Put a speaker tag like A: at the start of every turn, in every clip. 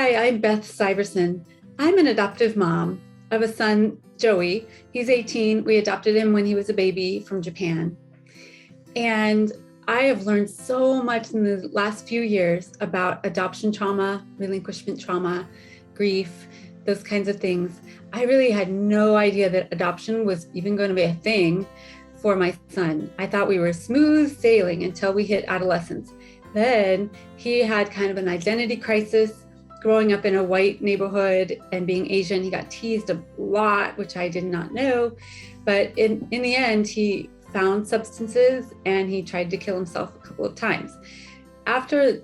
A: Hi, I'm Beth Syverson. I'm an adoptive mom of a son, Joey. He's 18. We adopted him when he was a baby from Japan. And I have learned so much in the last few years about adoption trauma, relinquishment trauma, grief, those kinds of things. I really had no idea that adoption was even going to be a thing for my son. I thought we were smooth sailing until we hit adolescence. Then he had kind of an identity crisis growing up in a white neighborhood and being Asian. He got teased a lot, which I did not know. But in the end, he found substances and he tried to kill himself a couple of times. After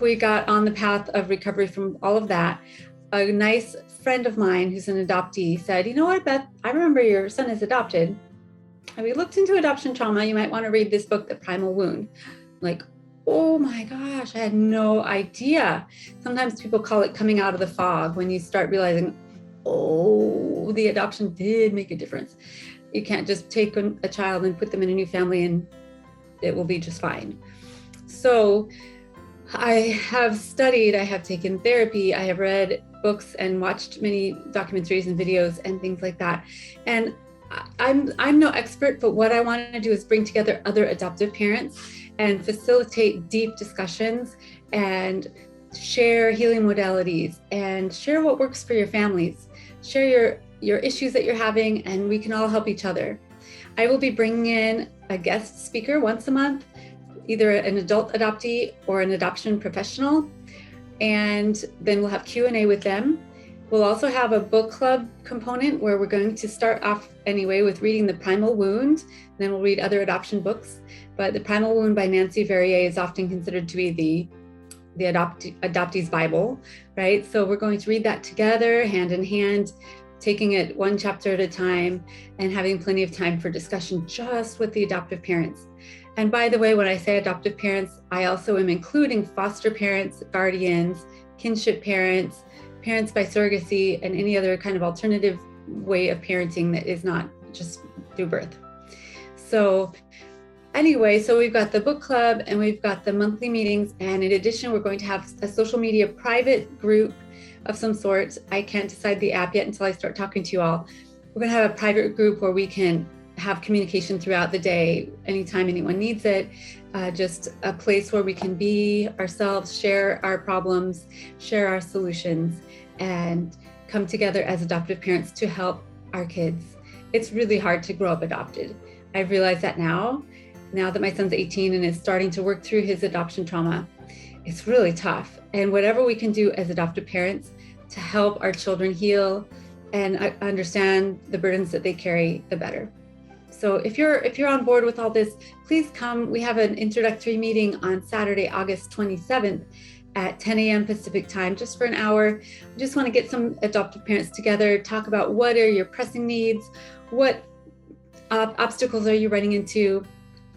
A: we got on the path of recovery from all of that, a nice friend of mine who's an adoptee said, "You know what, Beth, I remember your son is adopted. And we looked into adoption trauma. You might want to read this book, The Primal Wound." Like, oh my gosh, I had no idea. Sometimes people call it coming out of the fog when you start realizing, oh, the adoption did make a difference. You can't just take a child and put them in a new family and it will be just fine. So I have studied, I have taken therapy, I have read books and watched many documentaries and videos and things like that. And I'm no expert, but what I want to do is bring together other adoptive parents and facilitate deep discussions and share healing modalities and share what works for your families. Share your issues that you're having, and we can all help each other. I will be bringing in a guest speaker once a month, either an adult adoptee or an adoption professional, and then we'll have Q&A with them. We'll also have a book club component where we're going to start off anyway with reading The Primal Wound, and then we'll read other adoption books. But The Primal Wound by Nancy Verrier is often considered to be the adoptee's Bible, right? So we're going to read that together, hand in hand, taking it one chapter at a time and having plenty of time for discussion just with the adoptive parents. And by the way, when I say adoptive parents, I also am including foster parents, guardians, kinship parents, parents by surrogacy, and any other kind of alternative way of parenting that is not just through birth. So anyway, so we've got the book club and we've got the monthly meetings. And in addition, we're going to have a social media private group of some sort. I can't decide the app yet until I start talking to you all. We're going to have a private group where we can have communication throughout the day, anytime anyone needs it. Just a place where we can be ourselves, share our problems, share our solutions, and come together as adoptive parents to help our kids. It's really hard to grow up adopted. I realize that now that my son's 18 and is starting to work through his adoption trauma. It's really tough. And whatever we can do as adoptive parents to help our children heal and understand the burdens that they carry, the better. So if you're on board with all this, please come. We have an introductory meeting on Saturday, August 27th at 10 a.m. Pacific time, just for an hour. We just want to get some adoptive parents together, talk about what are your pressing needs, what obstacles are you running into.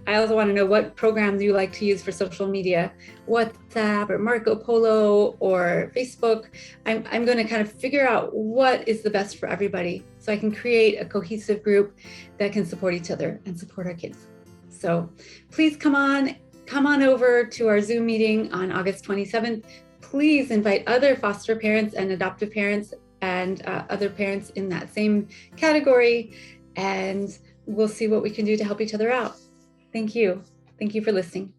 A: I also want to know what programs you like to use for social media, WhatsApp or Marco Polo or Facebook. I'm going to kind of figure out what is the best for everybody so I can create a cohesive group that can support each other and support our kids. So please come on over to our Zoom meeting on August 27th. Please invite other foster parents and adoptive parents and other parents in that same category, and we'll see what we can do to help each other out. Thank you. Thank you for listening.